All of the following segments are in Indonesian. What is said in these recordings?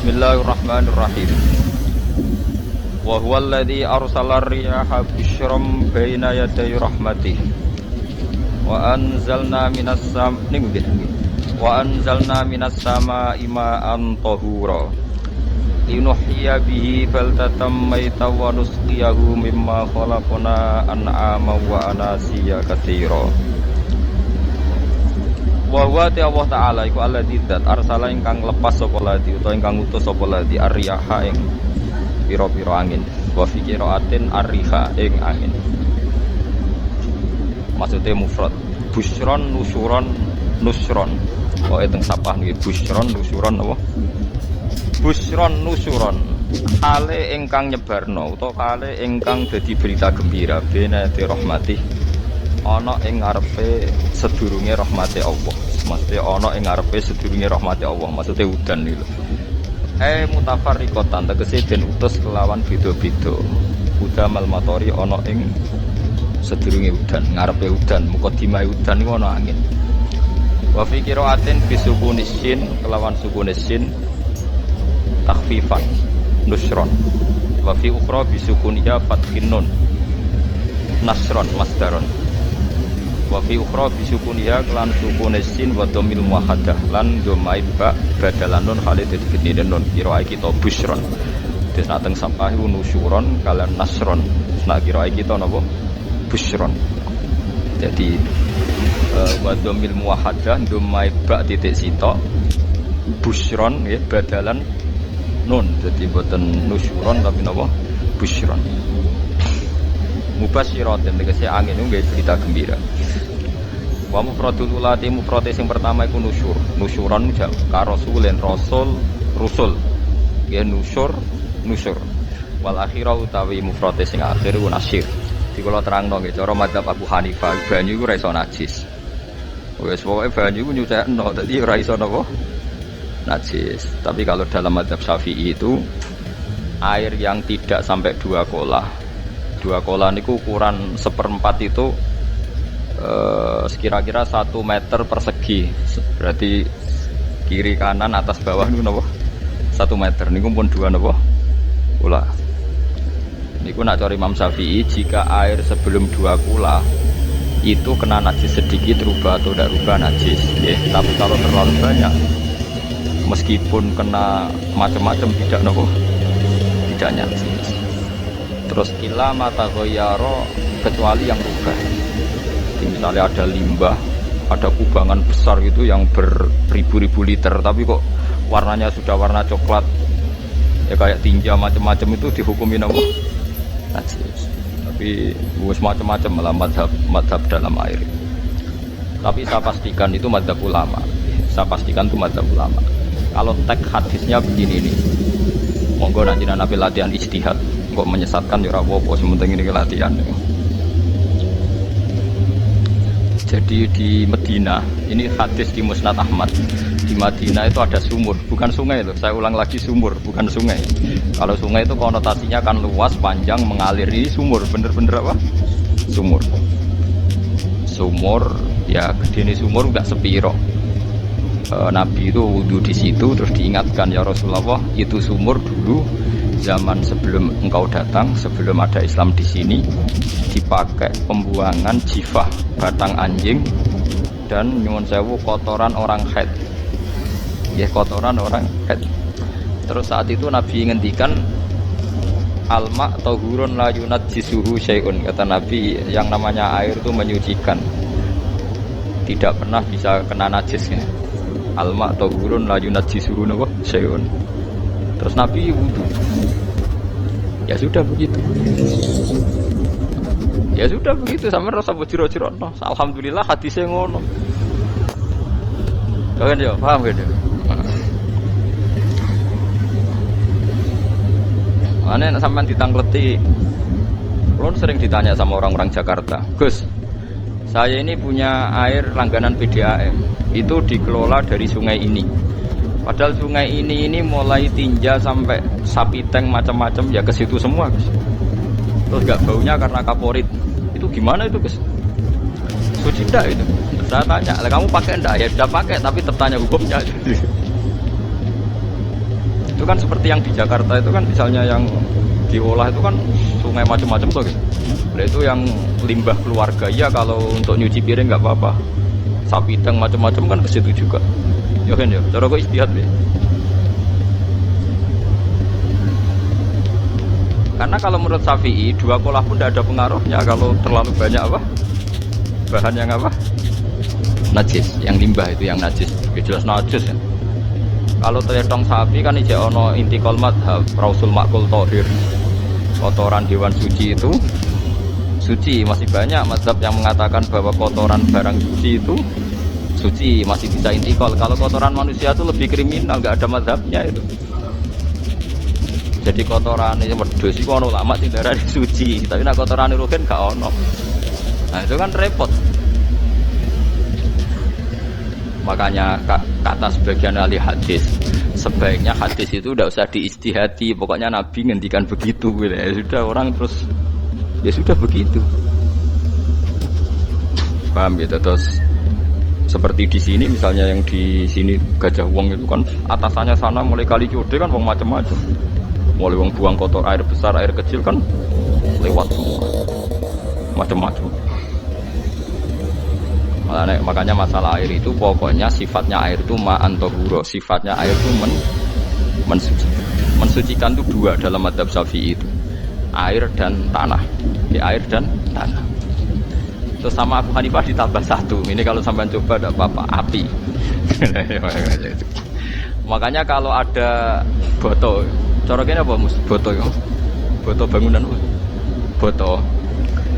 Bismillahirrahmanirrahim. Wa huwa alladhi arsala ar-riyaha busyran baina yaday rahmatih. Wa anzalna minas samaa'i ma'an tahura. Linuhyiya bihi baldatan maytan wa nusqiyahu mimma khalaqna an'aman wa anasiya katsira. Wa huwa Allah Ta'ala iku alladzi dzat arsala ingkang lepas sapa ladi utawa ingkang utus sapa ladi ar-riyaha ing pira-pira angin wa fi qiraatin ar-riha ing angin. Maksudnya mufrad busyron nusyuron nusron. Oh teng sapah niki busyron nusyuron apa? Busyron nusyuron kale ingkang nyebarno utawa kale ingkang dadi berita gembira bena di rahmatih ana ing ngarepe sedurunge rahmate Allah. Maksudnya ana ing ngarepe sedurunge rahmate Allah, maksudnya udan niku. Mutafarriqatan tegese den utus kelawan beda-beda. Udamal matori ana ing sedurunge udan, ngarepe udan, mukadimah udan niku ana angin. Wa fi qiraatin bisukunis sin kelawan sukunis sin takhfifan nusron. Wa fi ukhra bisukuniya fathin nun nasron masdaron. Wa fi ukhra bisukuniha lan sukune sin wa dhamil muwahhadah lan dhamai ba badalan nun khalid dadi gedhe nun kira kita busyron. Terus nak teng sampah iku nusyuron kalian nasron. Nak kira kita napa busyron. Jadi wa dhamil muwahhadah dhamai ba titik sitok busyron nggih badalan nun. Jadi boten nusyuron tapi napa busyron. Mubasyiratin tegese angin itu nggih berita gembira. Wa mufradul ulati mufrad sing pertama iku nusyur. Nusyuron ka rasulin rasul rusul. Ya nusyur nusyur. Wal akhirah utawi mufrad sing akhir iku nasyir. Di kula terangno nggih cara madzhab Abu Hanifah banyu iku ora iso najis. Wis pokoke banyu iku nyucekno dadi ora iso napa najis. Tapi kalau dalam madzhab Syafi'i itu air yang tidak sampai 2 kolah. 2 kolah niku ukuran 1/4 itu sekira-kira 1 meter persegi. Berarti kiri kanan atas bawah niku napa 1 meter niku pun 2 napa kula. Niku nak cari Imam Syafi'i jika air sebelum 2 kula itu kena najis sedikit rubah atau tidak rubah najis. Tapi kalau terlalu banyak meskipun kena macam-macam tidak napa tidak najis. Terus kila mata goyaro kecuali yang rubah. Jadi misalnya ada limbah, ada kubangan besar gitu yang beribu-ribu liter, tapi kok warnanya sudah warna coklat, ya kayak tinja macam-macam itu dihukumin apa? Najis. Tapi bukan macam-macam malah madhab dalam air. Tapi saya pastikan itu madhab ulama. Saya pastikan itu madhab ulama. Kalau teks hadisnya begini nih, monggo nanti nabi latihan ijtihad. Kok menyesatkan ya apa-apa sementing ini latihan. Jadi di Medina, ini hadis di Musnad Ahmad. Di Madinah itu ada sumur, bukan sungai loh. Saya ulang lagi sumur, bukan sungai. Kalau sungai itu konotasinya kan luas, panjang, mengalir. Ini sumur, bener-bener apa? Sumur. Sumur, ya gede ini sumur enggak sepiro. Nabi itu wudu di situ, terus diingatkan ya Rasulullah, itu sumur dulu zaman sebelum engkau datang, sebelum ada Islam di sini, dipakai pembuangan jifah batang anjing dan nyuwun sewu kotoran orang haid. Ya kotoran orang haid. Terus saat itu Nabi ngendikan alma tahurun la yunajjisuhu syai'un. Kata Nabi yang namanya air itu menyucikan. Tidak pernah bisa kena najisnya. Alma tahurun la yunajjisuhu syai'un. Terus Nabi wudu. Ya sudah begitu. Ya sudah begitu sama rasa bojiro-jiro. Alhamdulillah hadisnya ngono. Kalian ya paham gitu. Mana sampean ditangleti. Kulon sering ditanya sama orang-orang Jakarta, Gus, saya ini punya air langganan PDAM. Itu dikelola dari sungai ini. Padahal sungai ini mulai tinja sampai sapi tank macam-macam ya ke situ semua, Gus. Terus gak baunya karena kaporit. Itu gimana itu, Gus? Suci enggak itu? Saya tanya, "Lah kamu pakai enggak?" Ya sudah pakai, tapi tertanya hukumnya. Itu itu kan seperti yang di Jakarta itu kan misalnya yang diolah itu kan sungai macam-macam tuh gitu. Nah, itu yang limbah keluarga ya kalau untuk nyuci piring nggak apa-apa. Sapi teng macam-macam kan ke situ juga. Ya kan ya, cara kok istihad ya. Karena kalau menurut Syafi'i dua kolah pun tidak ada pengaruhnya kalau terlalu banyak apa? Bahan yang apa? Najis, yang limbah itu yang najis. Ya jelas najis ya. Kalau teletong sapi kan ijek ono intikal madhab Rasul Makul Tohir. Kotoran hewan suci itu suci, masih banyak mazhab yang mengatakan bahwa kotoran barang suci itu suci, masih bisa intikal. Kalau kotoran manusia itu lebih kriminal, nggak ada mazhabnya itu. Jadi kotoran ini wedhus itu ono lama sing darah suci, tapi nek kotoran rugen gak ono. Nah, itu kan repot. Makanya kata sebagian ahli hadis, sebaiknya hadis itu tidak usah diistihati, pokoknya Nabi ngendikan begitu gitu. Ya sudah orang terus ya sudah begitu. Paham gitu. Terus seperti di sini misalnya yang di sini Gajah Wong itu kan atasannya sana mulai kali Code kan wong macam-macam. Mulai wong buang kotor air besar, air kecil kan lewat semua. Macam-macam. Makanya masalah air itu pokoknya sifatnya air itu ma'an tohuro, sifatnya air itu mensucikan. Mensucikan itu dua dalam madhab Syafi'i itu, air dan tanah. Air dan tanah. Terus sama Abu Hanifah ditambah satu. Ini kalau sampai coba tidak apa-apa, api. Makanya kalau ada boto, coroknya apa mus? Boto ya, boto bangunan, boto.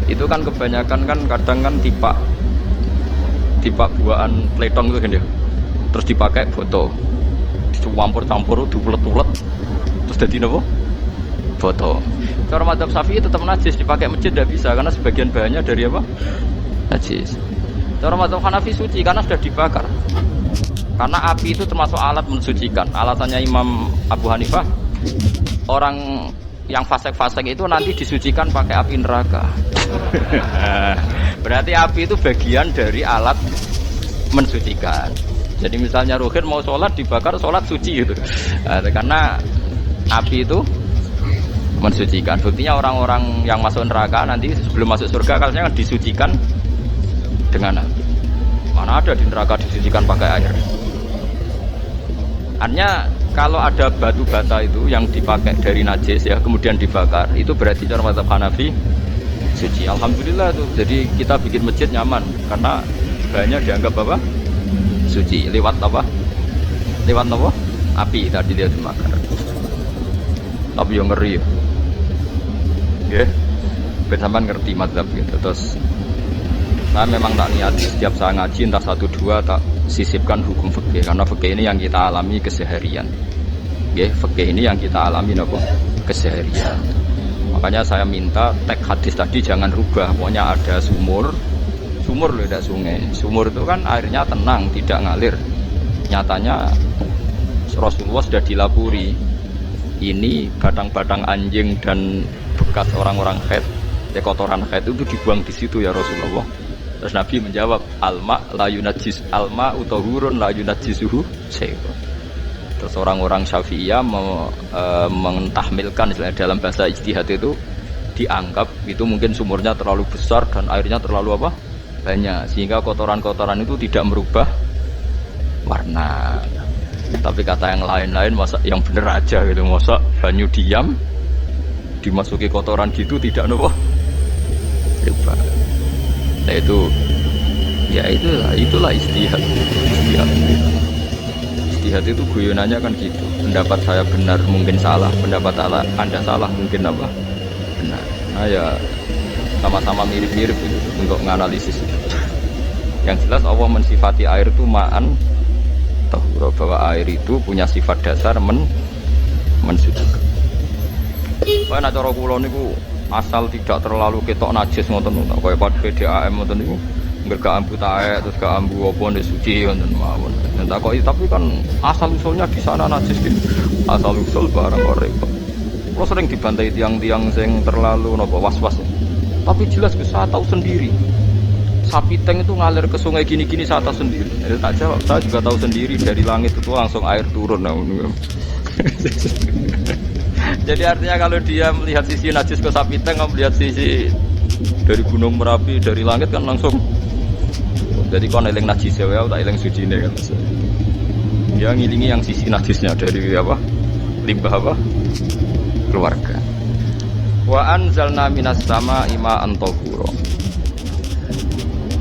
Itu kan kebanyakan kan kadang kan tipe buahan pletong itu kan ya, terus dipakai foto, dicampur-campur, diulet-ulet, terus jadi apa? Foto. Cara mazhab Syafi'i tetap najis, dipakai masjid tidak bisa karena sebagian bahannya dari apa? Najis. Cara mazhab Hanafi suci karena sudah dibakar. Karena api itu termasuk alat mensucikan. Alasannya Imam Abu Hanifah, orang yang fasik-fasik itu nanti disucikan pakai api neraka. Berarti api itu bagian dari alat mensucikan. Jadi misalnya Ruhin mau sholat dibakar, sholat suci gitu. Karena api itu mensucikan. Buktinya orang-orang yang masuk neraka nanti sebelum masuk surga kalanya disucikan dengan api. Mana ada di neraka disucikan pakai air. Artinya kalau ada batu bata itu yang dipakai dari najis ya kemudian dibakar, itu berarti cara mazhab Hanafi suci. Alhamdulillah tuh. Jadi kita bikin masjid nyaman karena bahannya dianggap apa? Suci. Lewat apa? Lewat apa? Api tadi dia dibakar. Tapi yang ngeri ya. Nggih. Ben sampean ngerti mazhab gitu. Terus saya memang tak niat setiap saya ngaji entah 1-2 tak sisipkan hukum fikih karena fikih ini yang kita alami keseharian. Nggih, fikih ini yang kita alami napa? Keseharian. Makanya saya minta teks hadis tadi jangan rubah. Pokoknya ada sumur loh, tidak sungai. Sumur itu kan airnya tenang, tidak ngalir. Nyatanya Rasulullah sudah dilapuri. Ini batang-batang anjing dan bekas orang-orang haid, kotoran haid itu dibuang di situ ya Rasulullah. Terus Nabi menjawab, alma la yunajjis alma utahurun la yunajjisuhu syai'un. Terus orang-orang Syafi'iyah mentahmilkan istilahnya dalam bahasa ijtihad itu dianggap itu mungkin sumurnya terlalu besar dan airnya terlalu apa? Banyak sehingga kotoran-kotoran itu tidak merubah warna. Tapi kata yang lain-lain masa yang bener aja gitu, masa banyu diam dimasuki kotoran gitu tidak nopo berubah. Nah itu ya itulah istihad. Istihad itu guyonannya kan gitu. Pendapat saya benar mungkin salah, pendapat Anda salah mungkin apa? Benar. Nah ya sama-sama mirip-mirip gitu untuk menganalisis. Yang jelas Allah mensifati air itu ma'an tahura, bahwa air itu punya sifat dasar mensucikan. Kaya nak cara kula niku asal tidak terlalu ketok najis ngoten niku. Kaya pad PDAM ngoten niku ngger gak ambu taek terus gak ambu apa nek suci ngoten mawon. Nek takoki tapi kan asal usulnya di sana najis gitu. Asal usul barang kok repot. Kula sering dibantai tiang-tiang sing terlalu napa was-was. Tapi jelas saya tahu sendiri. Sapi teng itu ngalir ke sungai gini-gini saya tahu sendiri. Jadi tak jawab, saya juga tahu sendiri dari langit itu langsung air turun. Jadi artinya kalau dia melihat sisi najis ke Sapiteng, kalau melihat sisi dari Gunung Merapi, dari langit kan langsung. Jadi kalau eling najis ya, tak eling suci ini kan. Dia ngilingi yang sisi najisnya dari apa? Limbah apa? Keluarga. Wa anzalna minas sama ma'an tahura.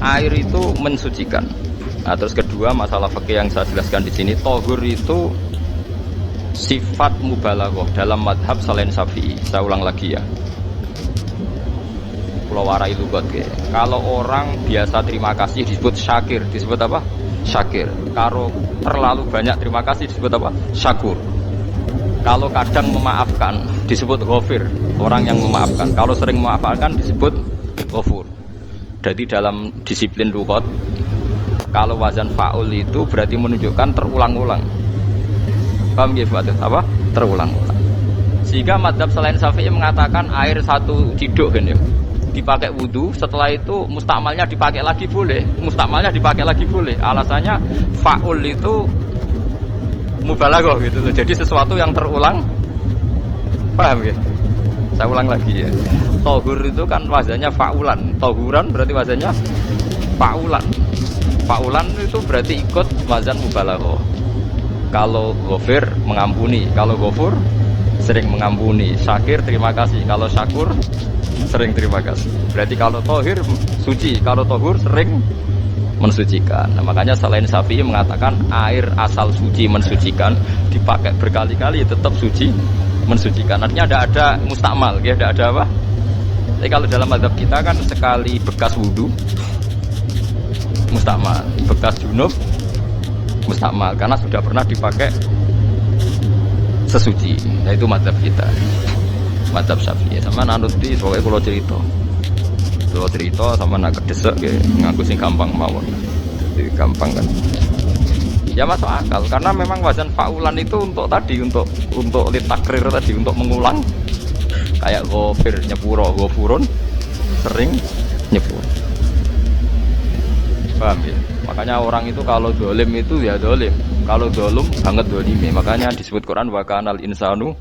Air itu mensucikan. Nah, terus kedua masalah fikih yang saya jelaskan di sini, tahur itu sifat mubalaghah dalam madhab selain Syafi'i. Saya ulang lagi ya. Pulau warai lugat ke. Kalau orang biasa terima kasih disebut syakir, disebut apa? Syakir. Kalau terlalu banyak terima kasih disebut apa? Syakur. Kalau kadang memaafkan disebut ghafir, orang yang memaafkan. Kalau sering memaafkan disebut ghafur. Jadi dalam disiplin lughat, kalau wazan fa'ul itu berarti menunjukkan terulang-ulang. Paham ya Pak? Apa? Terulang-ulang. Sehingga madhab selain Syafi'i mengatakan air satu ciduk kan ya, dipakai wudu, setelah itu mustakmalnya dipakai lagi boleh, mustakmalnya dipakai lagi boleh. Alasannya fa'ul itu mubalaghah gitu loh. Jadi sesuatu yang terulang. Paham ya? Saya ulang lagi ya. Tahur itu kan wazannya fa'ulan. Tahuran berarti wazannya fa'ulan. Fa'ulan itu berarti ikut wazan mubalaghah. Kalau ghafir mengampuni, kalau ghafur sering mengampuni, syakir terima kasih, kalau syakur sering terima kasih. Berarti kalau tahir suci, kalau tahur sering mensucikan. Nah, makanya selain Syafi'i mengatakan air asal suci mensucikan, dipakai berkali-kali tetap suci mensucikan. Artinya ada mustakmal, ya, ada apa? Jadi kalau dalam mazhab kita kan sekali bekas wudu mustakmal, bekas junub mustakmal karena sudah pernah dipakai sesuci. Nah itu mazhab kita, mazhab Syafi'i. Sama nanut di soalnya kalau cerita sama nak kedesek ngaku sing gampang mawon, jadi gampang kan. Ya masuk akal karena memang wazan fa'ulan itu untuk tadi untuk litakrir tadi, untuk mengulang kayak ghafir nyepuro, ghafurun sering nyepur. Paham ya? Makanya orang itu kalau dolim itu ya dolim, kalau dolum banget dolime. Makanya disebut Quran wa kanal insanu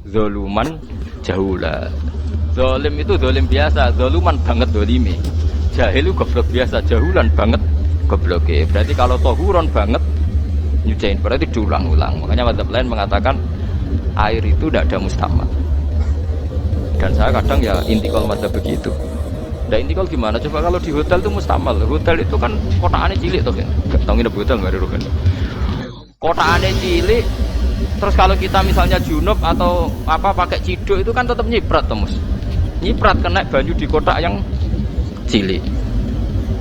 zoluman jahula. Dolim itu dolim biasa, doluman banget dolime. Jahil itu goblok biasa, jahulan banget gobloke. Berarti kalau tohuron banget nyuciin berarti diulang-ulang. Makanya mazhab lain mengatakan air itu tidak ada mustamal. Dan saya kadang ya intikal mazhab begitu. Nah intikal gimana? Coba kalau di hotel itu mustamal. Hotel itu kan kotaannya cilik tuh kan. Gak tahu nginep hotel nggak ada kan. Kotaannya cilik. Terus kalau kita misalnya junub atau apa pakai ciduk itu kan tetap nyiprat temus. Nyiprat kena banyu di kotak yang cilik.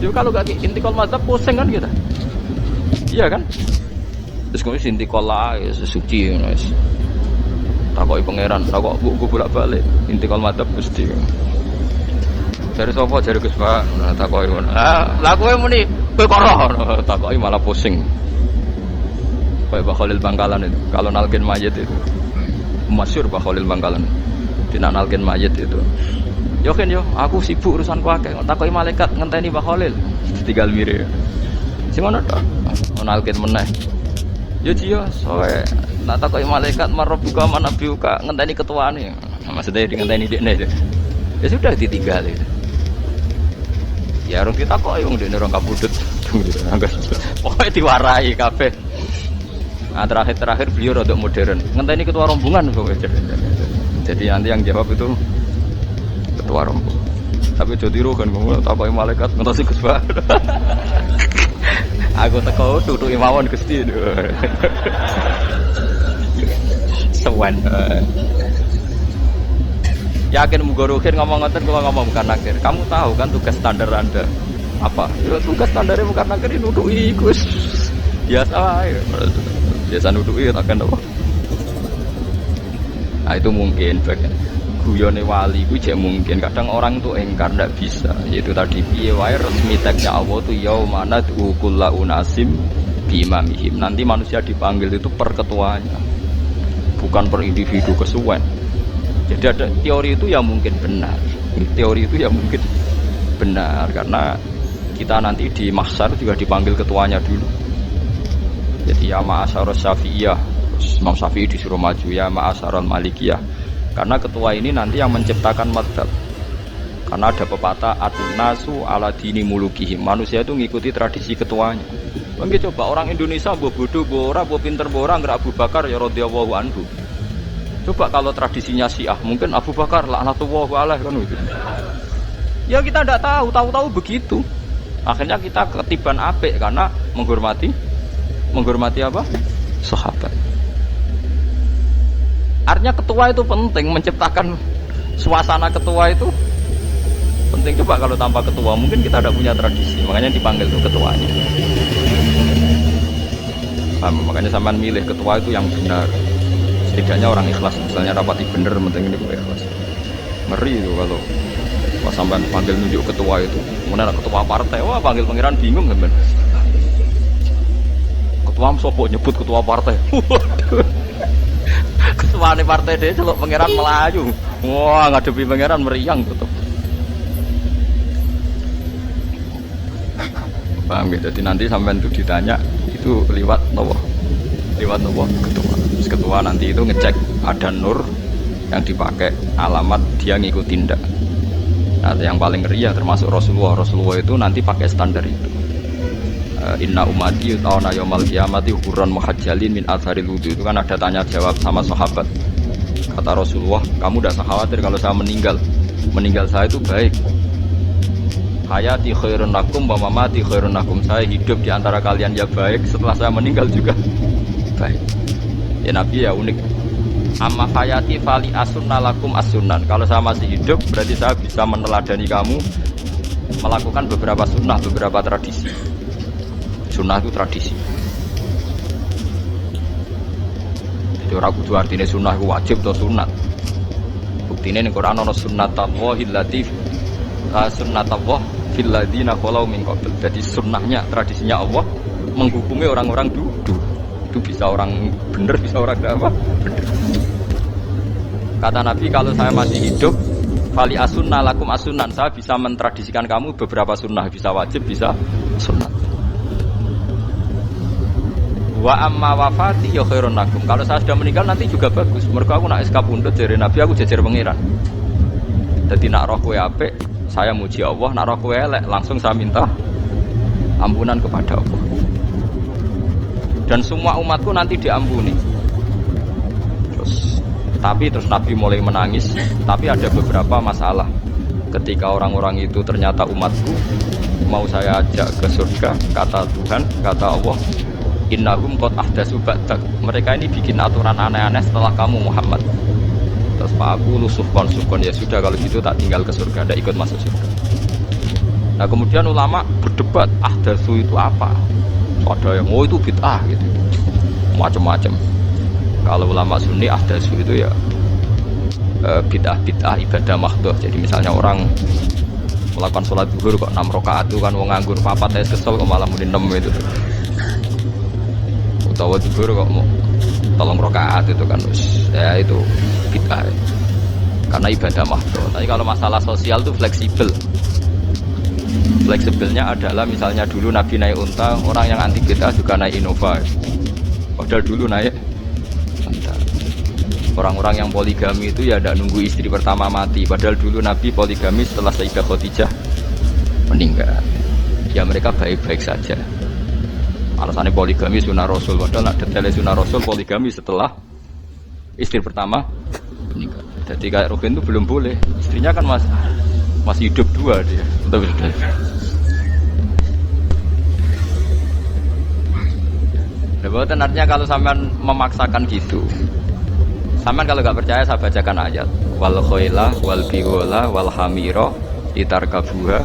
Jadi kalau gak intikal mazhab pusing kan kita. Iya kan? Terus kemudian intikal lah ya suci guys. Takoi pangeran, takok buku bolak-balik. Intikal mazhab mesti. Dari sopo dari Gus Pak, takoi ngono. Lah kowe muni kowe kok roh, takoki malah pusing. Kayak Pak Khalil Bangkalan itu, kalau nalkin mayit itu. Masyhur Pak Khalil Bangkalan. Dina nalkin mayit itu. Yo kan yo, aku sibuk urusanku akeh. Takoki malaikat ngenteni Pak Khalil. Tinggal mire. Sing ngono tok. Nalkin meneh. Yo jiyo, soe nak takoki malaikat marabbuka manabiuka ngenteni ketuane. Maksudnya ngenteni dekne. Ya sudah ditinggal itu. Ya orang kita kok yang di orang kabudut, pokoknya diwarai kafe. Nah, terakhir beliau rodok modern. Ngenteni ketua rombongan pokoknya. Jadi nanti yang jawab itu ketua rombongan. Tapi jadi tiru kan ngomong takoki malaikat ngentosi Gus Pak. Aku teko tutuki mawon Gusti. Sewan. Yakin mugorokin ngomong ngoten kula ngomong bukan nakir. Kamu tahu kan tugas standar Anda apa? Ya, tugas standarnya bukan nakir ini nuduki Gus. Biasa ae. Biasa nuduki takkan apa. Nah itu mungkin bagian guyone wali ku jek mungkin kadang orang tuh engkar ndak bisa. Yaitu tadi piye wae resmi teksnya Allah tuh yaumana kullu unasim bimamihim. Nanti manusia dipanggil itu per ketuanya. Bukan per individu kesuwen. Jadi ada teori itu ya mungkin benar. Teori itu ya mungkin benar karena kita nanti di mahsyar juga dipanggil ketuanya dulu. Jadi ya ma'asyarus syafi'iyah Imam Syafi'i disuruh maju ya ma'asyaral malikiyah. Karena ketua ini nanti yang menciptakan madhab. Karena ada pepatah atunasu ala dini mulukihim. Manusia itu ngikuti tradisi ketuanya. Mungkin coba orang Indonesia mbok bodoh, mbok ora, mbok pinter, mbok ora, nggak Abu Bakar ya radhiyallahu anhu. Coba kalau tradisinya Syiah, mungkin Abu Bakar laknatullah alaih kan gitu. Ya kita tidak tahu begitu. Akhirnya kita ketiban apik karena menghormati apa? Sahabat. Artinya ketua itu penting, menciptakan suasana ketua itu penting. Coba kalau tanpa ketua mungkin kita tidak punya tradisi, makanya dipanggil tuh ketuanya. Makanya sampean milih ketua itu yang benar. Setidaknya orang ikhlas, misalnya rapati bener, penting ini ikhlas. Ngeri itu kalau pas sampean panggil nunjuk ketua itu, kemudian ketua partai, wah panggil pangeran bingung kan? Ketua sopo nyebut ketua partai. Ketua partai dia celok pangeran Melayu. Wah ngadepi pangeran meriang tuh. Paham gitu. Jadi nanti sampean itu ditanya itu lewat nopo ketua. Terus ketua nanti itu ngecek ada nur yang dipakai alamat dia ngikutin ndak. Nah, yang paling ngeri ya termasuk Rasulullah itu nanti pakai standar itu. Inna umati ta'ana yaumal qiyamati hurran muhajjalin min atharil wudu. Itu kan ada tanya jawab sama sahabat. Kata Rasulullah, kamu tidak usah khawatir kalau saya meninggal. Meninggal saya itu baik. Hayati khairun lakum wa mamati khairun lakum. Saya hidup di antara kalian ya baik, setelah saya meninggal juga baik. Ya Nabi ya unik. Amma hayati fali asunna lakum asunnan. Kalau saya masih hidup berarti saya bisa meneladani kamu melakukan beberapa sunnah, beberapa tradisi. Sunnah itu tradisi. Jadi orang kudu artinya sunnah itu wajib atau sunat. Buktinya di Quran ada sunnatallahil latif sunnatullah fil ladzina khalau min qabl. Jadi sunnahnya, tradisinya Allah menghukumi orang-orang dulu. Itu bisa orang benar, bisa orang apa? Benar. Kata Nabi, kalau saya masih hidup, fali asunna lakum asunnan, saya bisa mentradisikan kamu beberapa sunnah, bisa wajib, bisa sunnah. Wa amma wafati ya khairun lakum. Kalau saya sudah meninggal nanti juga bagus. Mergo aku nak SK pundhut jare Nabi, aku jejer pangeran. Dadi nak roh kowe apik, saya muji Allah, nak roh kowe elek, langsung saya minta ampunan kepada Allah. Dan semua umatku nanti diampuni. Terus Nabi mulai menangis. Tapi ada beberapa masalah. Ketika orang-orang itu ternyata umatku, mau saya ajak ke surga, kata Tuhan, kata Allah, innahum qad ahdatsu ba'dak. Mereka ini bikin aturan aneh-aneh setelah kamu Muhammad. Terus Pak aku sukon ya sudah kalau gitu tak tinggal ke surga, tidak ikut masuk surga. Nah kemudian ulama berdebat ahdatsu itu apa? Ada yang itu bid'ah gitu, macam-macam. Kalau ulama Sunni ahdatsu itu ya bid'ah ibadah mahdhah. Jadi misalnya orang melakukan sholat zuhur kok 6 rakaat itu kan wong nganggur papat kesel kok malah muni 6 itu. Utawa zuhur kok mau 3 rakaat itu kan ya itu bid'ah. Karena ibadah mahdhah. Tapi kalau masalah sosial itu fleksibel. Fleksibelnya adalah misalnya dulu Nabi naik unta, orang yang anti bid'ah juga naik Innova. Padahal dulu naik unta. Orang-orang yang poligami itu ya tidak nunggu istri pertama mati. Padahal dulu Nabi poligami setelah Sayyidah Khadijah meninggal. Ya mereka baik-baik saja. Alasannya poligami sunnah Rasul. Padahal nak detailnya sunnah Rasul poligami setelah istri pertama meninggal. Jadi kayak Ruben itu belum boleh. Istrinya kan masih hidup 2 dia. Nah, artinya kalau sampean memaksakan gitu, sampean kalau nggak percaya saya bacakan ayat. Wal khoila wal bigola wal hamiro litarkabuha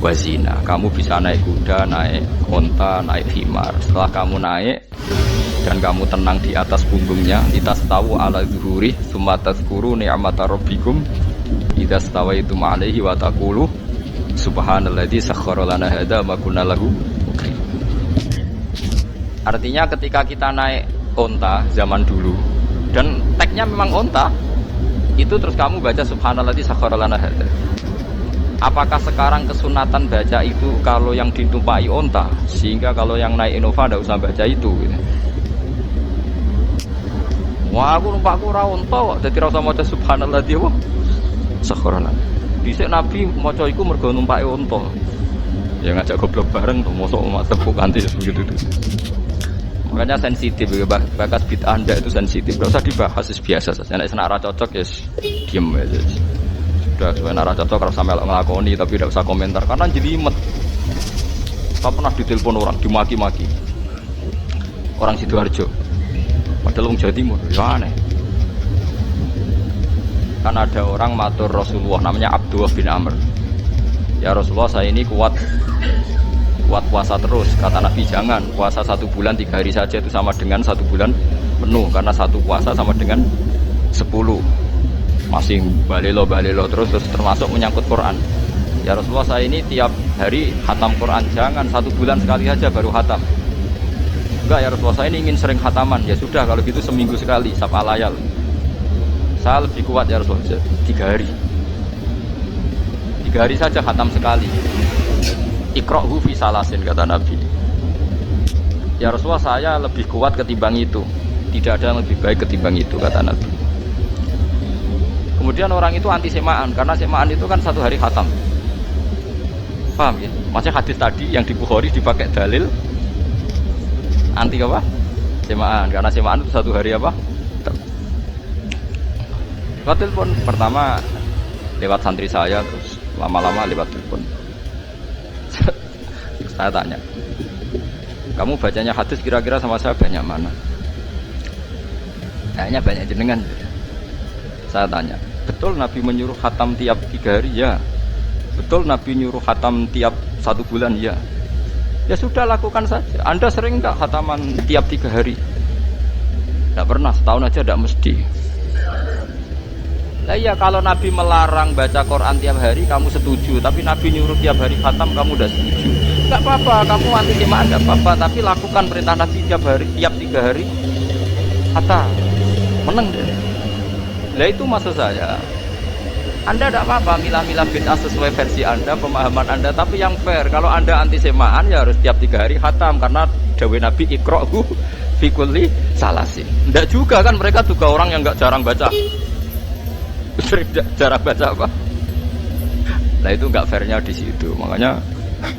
wazina. Kamu bisa naik kuda, naik onta, naik himar. Setelah kamu naik dan kamu tenang di atas punggungnya, litastawu ala zuhuri summa tazkuru ni'mata rabbikum idza stawaitum 'alaihi wa taqulu subhanalladzi sakhkhara lana hadza ma kunna lahu mukrin. Artinya ketika kita naik onta zaman dulu dan tagnya memang onta itu terus kamu baca subhanalladzi sakhkhara lana hadza. Apakah sekarang kesunatan baca itu kalau yang ditumpai onta sehingga kalau yang naik Innova tidak usah baca itu gitu. Wah, aku numpakku ora unta kok dadi ora usah maca subhanallah dia wah. Sakronan. Dhisik Nabi maca iku mergo numpake unta. Ya ngajak goblok bareng tuh, mosok mak tepuk kanthi begitu tuh. Makanya sensitif, bakas bid'ah Anda itu sensitif. Gak usah dibahas, biasa saja. Nek senara cocok ya diem aja. Sudah, senara cocok kalau sampai ngelakoni tapi tidak usah komentar karena jelimet. Saya pernah ditelepon orang, dimaki-maki. Orang Sidoarjo. Padahal orang Jawa Timur, ya aneh. Kan ada orang matur Rasulullah namanya Abdullah bin Amr. Ya Rasulullah, saya ini kuat puasa terus. Kata Nabi, jangan puasa 1 bulan 3 hari saja, itu sama dengan 1 bulan penuh. Karena 1 puasa sama dengan 10. Masih balelo terus termasuk menyangkut Quran. Ya Rasulullah, saya ini tiap hari khatam Quran. Jangan 1 bulan sekali saja baru khatam. Enggak ya Rasulullah, saya ini ingin sering khataman. Ya sudah, kalau gitu seminggu sekali, sab'a layal. Saya lebih kuat ya Rasulullah, 3 hari. 3 hari saja khatam sekali. Iqra'hu fi salasin, kata Nabi. Ya Rasulullah, saya lebih kuat ketimbang itu. Tidak ada yang lebih baik ketimbang itu, kata Nabi. Kemudian orang itu anti semaan, karena semaan itu kan 1 hari khatam. Paham ya? Maksudnya hadis tadi yang di Bukhari dipakai dalil anti apa? Semaan, karena semaan itu 1 hari apa? Lewat telepon pertama lewat santri saya, terus lama-lama lewat telepon. Saya tanya, kamu bacanya hadis kira-kira sama saya banyak mana? Kayaknya banyak jenengan. Saya tanya, betul Nabi menyuruh khatam tiap 3 hari? Ya. Betul Nabi nyuruh khatam tiap 1 bulan? Ya. Ya sudah, lakukan saja. Anda sering enggak khataman tiap 3 hari? Tidak pernah, setahun aja tidak mesti. Nah iya, kalau Nabi melarang baca Quran tiap hari kamu setuju, tapi Nabi nyuruh tiap hari khatam kamu udah setuju. Enggak apa-apa, kamu anti semaan enggak apa-apa, tapi lakukan perintah Nabi tiap 3 hari khatam. Menang deh. Nah itu maksud saya. Anda tidak apa-apa milah-milah bid'ah sesuai versi Anda, pemahaman Anda, tapi yang fair. Kalau Anda anti semaan ya harus tiap 3 hari khatam, karena dawuh Nabi iqra'hu fi kulli salasin. Enggak juga kan, mereka juga orang yang enggak jarang baca. Jarang baca apa? Nah itu enggak fairnya di situ. Makanya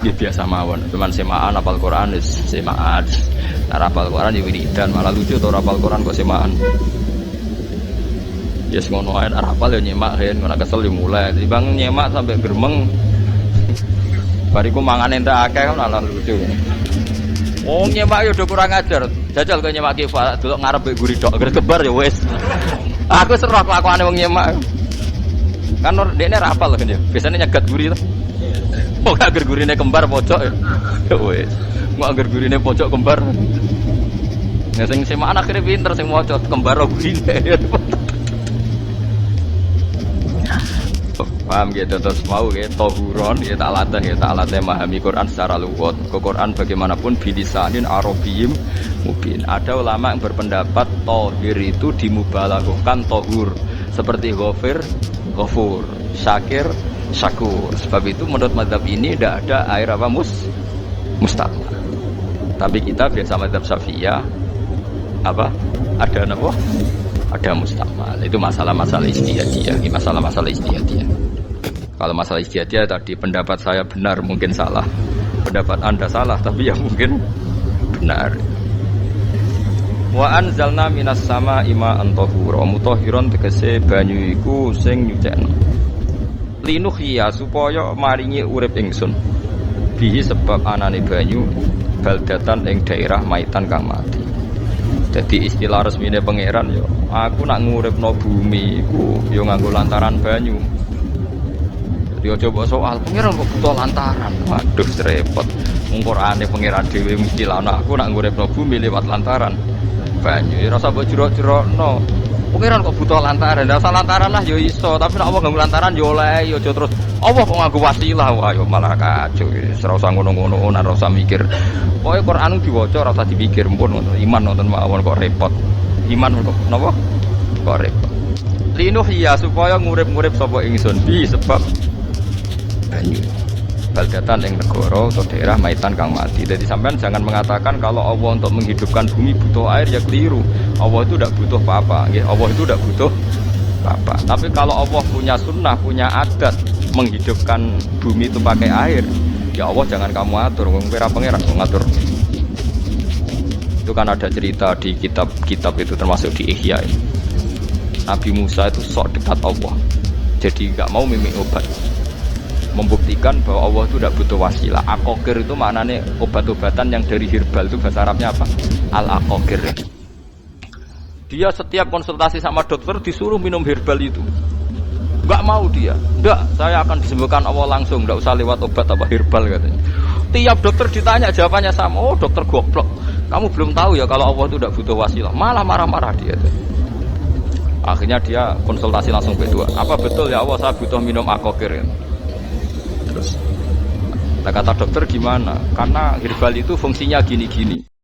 ya biasa mawon. Cuman semaan apal Quran semaan. Nah, apal Quran ya wiridan, malah lucu tuh apal Quran kok semaan. Ya ngono ae apal ya nyemak hen, ngono kesel ya mulai. Dibang nyemak sampai gremeng. Bariku mangan entek akeh kan malah lucu. Oh nyemak ya udah kurang ajar. Jajal kok nyemak ki delok ngarep mbek guri tok, agar kebar ya wis. Aku serok lakuane wong nyemak. Kan dekne ra apal kan ya. Biasanya nyegat guri to. Oh agar gurine kembar pojok ya. Ya wis. Mau agar gurine pojok kembar. Nah sing semaan akhire pinter sing maca kembar gurine. Paham gitu, terus mau gitu, tohuron ya tak latih memahami Quran secara luwat. Quran bagaimanapun bilisanin arabiyyin mubin. Ada ulama yang berpendapat tohir itu dimubalaghahkan tohur, seperti ghafir, ghafur, syakir, syakur. Sebab itu menurut mazhab ini tidak ada air apa mustaqbal. Tapi kita biasa mazhab Syafi'iyah apa? Ada apa? Ada mustaqbal. Itu masalah-masalah ijtihadiyah, masalah-masalah ijtihadiyah. Kalau masalah ijtihadiyah tadi pendapat saya benar, mungkin salah. Pendapat Anda salah, tapi ya mungkin benar. Wa anzalna minas sama'i ma'an tahura, mutahhiran tegese banyu iku sing nyucekno. Linuhya supaya maringi urip ingsun. Bihi sebab anane banyu baldatan ing daerah maitan kang mati. Jadi istilah resmine pangeran yo, aku nak nguripno bumi iku yo nganggo lantaran banyu. Dia coba soal pangeran kok butuh lantaran. Waduh repot. Wong Qur'ane pangeran dhewe mesti ana aku nak nguripno bumi lewat lantaran banyu. Ya rasa mbok jero-jerokno. Pangeran kok butuh lantaran. Rasa lantaran lah ya iso, tapi nek Allah nganggo lantaran ya oleh ya aja terus Allah kok nganggo wasilah. Wah ya malah kacau. Wis ora usah ngono-ngono, ora usah mikir. Pokoke Qur'an diwaca ora usah dipikir, mpun iman nonton mawon kok repot. Iman kok napa? Kok repot. Linuh ya supaya ngurip-ngurip sapa ingsun bi sebab banyu. baldatan ing negara atau daerah maitan kang mati. Jadi sampean jangan mengatakan kalau Allah untuk menghidupkan bumi butuh air, ya keliru. Allah itu tidak butuh apa-apa. Allah itu tidak butuh apa. Tapi kalau Allah punya sunnah, punya adat menghidupkan bumi itu pakai air, ya Allah jangan kamu atur. Wong pangeran ngatur. Itu kan ada cerita di kitab-kitab itu termasuk di Ihya. Nabi Musa itu sok dekat Allah. Jadi nggak mau mimik obat. Membuktikan bahwa Allah itu tidak butuh wasilah. Akokir itu maknanya obat-obatan yang dari herbal, itu bahasa Arabnya apa? Al-akokir. Dia setiap konsultasi sama dokter disuruh minum herbal itu. Nggak mau dia. Nggak, saya akan disembuhkan Allah langsung. Nggak usah lewat obat apa herbal katanya. Tiap dokter ditanya jawabannya sama. Oh dokter goblok. Kamu belum tahu ya kalau Allah itu tidak butuh wasilah. Malah marah-marah dia. Akhirnya dia konsultasi langsung kedua. Apa betul ya Allah saya butuh minum akokir? Terus kata dokter gimana? Karena herbal itu fungsinya gini-gini.